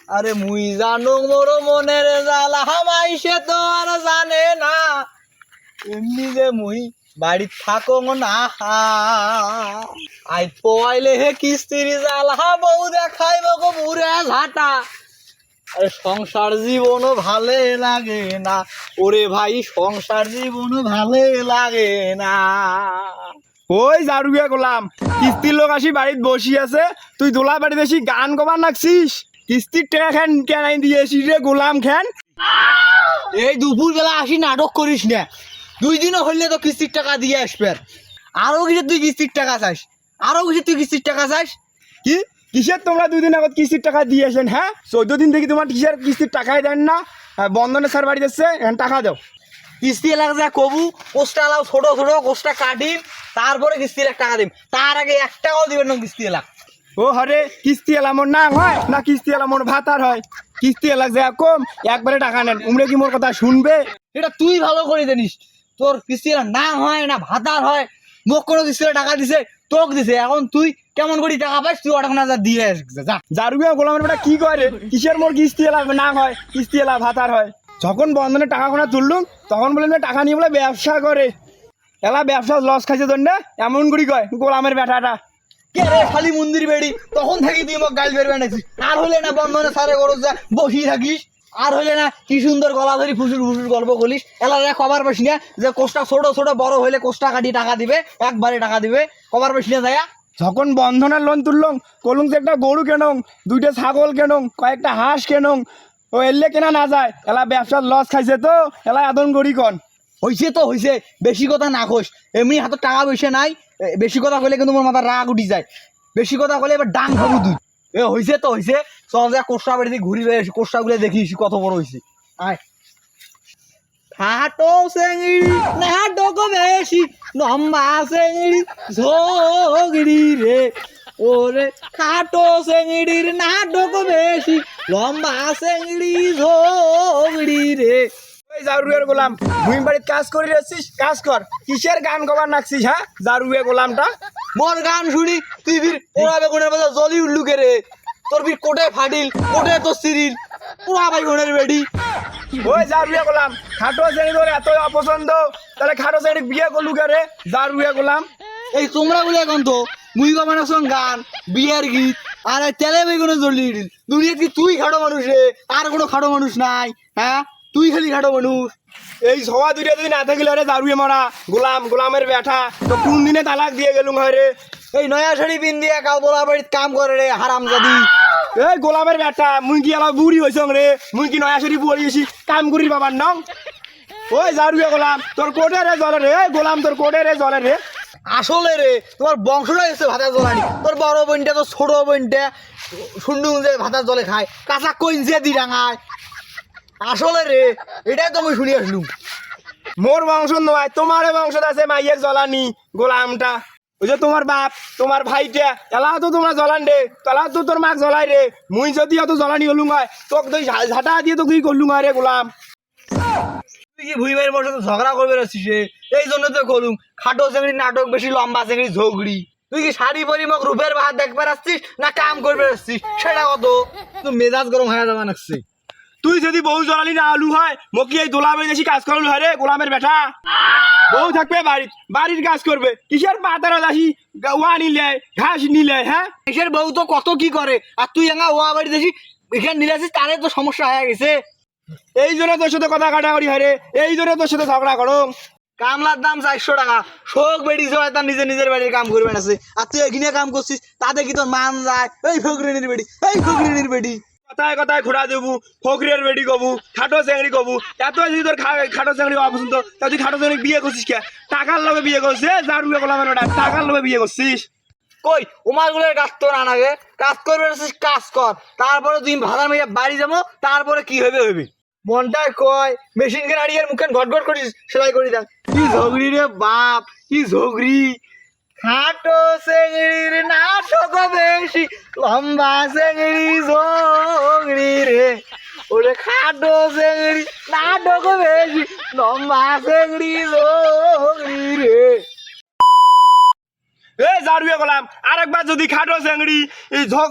আরে মুই জানো মোর মনের জ্বালা হামাইছে তো আর জানে না এমনি যে মুই বাড়ি থাকো না আই পোয়াইলে হে কিস্তির জ্বালা বউ দেখাইব গো মুরে ঝাঁটা আরে সংসার জীবনও ভালে লাগে না ওরে ভাই সংসার জীবনও ভালে লাগে না। ওই জারুয়া গোলাম কিস্তির লোক আসি বাড়িতে বসি আছে, তুই দোলা বাড়িতে এসি গান কবার নাকছিস? কিস্তির টাকা খান কেনাই দিয়েছিস রে গোলাম খান। এই দুপুর বেলা আসি নাটক করিস না, 2 দিনও হইলে তো কিস্তির টাকা দিয়ে আসবে। আরো কিছু তুই কিস্তির টাকা চাস, আরো কিছু তুই কিস্তির টাকা চাস? কি কিসের তোমরা 2 দিন আগত কিস্তির টাকা দিয়েছেন? হ্যাঁ 14 দিন থেকে তোমার কিসের কিস্তির টাকাই দেন না? বন্ধনে স্যার বাড়ি যাচ্ছে, এখন টাকা দাও। কিস্তি এলাকা যা কবু কোষ্টা এলাও ছোট ছোট কোষ্টা কাটিম, তারপরে কিস্তির 1 টাকা দিম, তার আগে 1 টাকাও দিবেন না কিস্তি এলাকা। ও হরে কিস্তি এলামোর না হয় না কিস্তি এলামোর ভাতার হয়? কিস্তি এলাক যা কম একবারে টাকা নেন, উমরে কি মোর কথা শুনবে? এটা তুই ভালো করে জানিস, তোর কিস্তি না হয় না ভাতার হয়। মোক কোনো কিস্তির টাকা দিছে, তোক দিছে, এখন তুই কেমন করে টাকা পাইস? তুই 8,000 দিয়ে আসছে যা। জারুয়া গোলামের বেটা কি করে, কিসের মোর কিস্তি এলা না হয় কিস্তি এলা ভাতার হয়? যখন বন্ধনে টাকা কোনা তুললুম তখন বললেন যে টাকা নিয়ে বলে ব্যবসা করে, এলা ব্যবসা লস খাইছে জন্য এমন করি কয় গোলামের বেটাটা। কে রে খালি মন্দির বেড়ি, তখন থাকি তুই মোক গাইল বেরবে নাকি? আর হইলে না বন্ধনে সারে গরজ যা বসি থাকিস, আর হইলে না কি সুন্দর গলা ধরি ফুসুর ফুসুর গল্প বলিস। এলা খবর পাস না যে কোষ্টা ছোট ছোট বড় হইলে কোষ্টা কাটি টাকা দিবে, একবারে টাকা দিবে, খবর পাস না যায়া? যখন বন্ধনের লোন তুললুম কলুম যে একটা গরু কেনং, 2টা ছাগল কেনং, কয়েকটা হাঁস কেনং, ও এলে কেনা না যায়, এলা ব্যবসার লস খাইছে তো এলা আদন গড়ি কন। হইছে তো হইছে, বেশি কথা না কোস। এমনি হাতে টাকা পয়সা নাই, বেশি কথা কইলে কিন্তু মোর মাথা রাগ উঠি যায়। বেশি কথা কইলে এবার ডাং খাবো তুই। হইছে তো হইছে, চল যা কোষ্টা বাড়িতে ঘুরি বেশ, কোষ্টাগুলো দেখিস কত বড় হইছে। আয় খাটো চেংড়ি নাটক বেশি, লম্বা চেংড়ি ঝগড়ি রে, ওরে খাটো চেংড়ির নাটক বেশি, লম্বা চেংড়ি ঝগড়ি রে। ওই জারুয়ের গোলাম ভূমি বাড়িত কাজ করে আসছিস, কাজ কর। কিসের গান কবার নাকছিস? হ্যাঁ জারুয়ে গোলামটা মোর গান শুনি তুই ফির পোড়া বেগুনের মতো জ্বলি উঠলু কে রে? তোর ফির কোটে ফাটিল, কোটে তো সিরিল, পোড়া বেগুনের বেডি। ওই জারুয়ে গোলাম খাটো শ্রেণী তোর এত অপছন্দ, তাহলে খাটো শ্রেণী বিয়ে করলু কে রে জারুয়ে গোলাম? এই তোমরা বলে এখন তো মুই গমানোর সঙ্গ গান বিয়ের গীত আর তেলে বেগুনে জ্বলি উঠিল। দুনিয়া কি তুই খাটো মানুষ রে? আর কোনো খাটো মানুষ নাই? হ্যাঁ তুই খালি খাটো মানুষ। এই সবা 2টা যদি না থাকিল রে জারুয়ে মারা গোলাম, গোলামের ব্যাটা তো কোন দিনে তালাক দিয়ে গেলুম হয় রে? এই নয়া শাড়ি পিন দিয়ে কাউ বলা বাড়িতে কাম করে রে হারামজাদি। এই গোলামের ব্যাটা মুই কি আলা বুড়ি হইছ রে? মুই কি নয়া শরীফ বলি গেছি কাম করি বাবার নাম? ওই জারুয়ে গোলাম তোর কোটে রে জলে রে, এই গোলাম তোর কোটে রে জলে রে। আসলে রে তোমার বংশটা এসে ভাতা জ্বলানি, তোর বড় বোনটা তোর ছোট বোনটা শুন্ডু যে ভাতার জলে খায়, কাঁচা কইন যে দি ডাঙায়। আসলে রে এটাই তো আমি শুনি আসলুম। মোর বংশ নয় তোমার বংশ আছে মাইয়ের জ্বলানি গোলামটা। ওই যে তোমার বাপ তোমার ভাইটা এলাও তো তোমরা জ্বলান রে, তালাও তো তোর মাক জ্বলাই রে। মুই যদি অত জ্বলানি হলুম হয় তোকে তুই ঝাঁটা দিয়ে তো কি করলুম হয় রে গোলাম? তুই কি ভুই ভাইয়ের মোর সাথে ঝগড়া করবে রাখছিস? এই জন্য তো করুম খাটো চেংড়ি নাটক বেশি, লম্বা চেংড়ি ঝগড়ি। তুই কি শাড়ি পরি মোক রূপের বাহার দেখবে আসছিস না কাম করবে আসছিস? সেটা কত তুই মেজাজ গরম হয়ে যাবে নাকছে। তুই যদি বউ জ্বলানি না আলু হয় মকি এই দোলা বেশি কাজ করলু হয় রে গোলামের বেটা? বউ থাকবে বাড়ির, বাড়ির কাজ করবে, কিসের পাতার আসি ওয়া নিলে ঘাস নিলে? হ্যাঁ দেশের বউ তো কত কি করে, আর তুই এঙ্গা ওয়া বাড়ি দেখি এখানে নিয়ে আসিস, তারে তো সমস্যা হয়ে গেছে। এই জন্য তোর সাথে কথা কাটাকাটি হয় রে, এই জন্য তোর সাথে ঝগড়া করো। কামলার দাম 400 টাকা, শোক বেড়ি সবাই তার নিজের বাড়ির কাম করবে না। আর তুই এখানে কাম করছিস, তাতে কি তোর মান যায়? এই ফকরিনীর বেড়ি, এই ফকরিনীর বেড়ি। কথায় কথায় ঘোরা দেবু, ফকরিয়ার বেডি কবু, খাটো চেংড়ি কবু। এত যদি তোর খাটো চেংড়ি অপছন্দ, তা তুই খাটো চেংড়ি বিয়ে করছিস কে? টাকার লোভে বিয়ে করছিস? জারুয়ে গোলামের বেটা টাকার লোভে বিয়ে করছিস? কই উমার গুলোর কাজ তো না নাগে, কাজ করবে কাজ কর, তারপরে তুই ভাড়া মেয়ে বাড়ি যাবো, তারপরে কি হবে হবি। মনটায় কয় মেশিন কে নাড়িয়ে মুখে ঘট ঘট করিস, সেলাই করি দেখ। কি ঝগড়ি রে বাপ, কি ঝগড়ি। খাটো চেংড়ির নাটক বেশি, লম্বা চেংড়ি ঝগড়ি রে, ওরে খাটো চেংড়ি নাটক বেশি, লম্বা চেংড়ি ঝগড়ি রে। এ জারুয়ে গোলাম আরেকবার যদি খাটো চেংড়ি এই ঝগ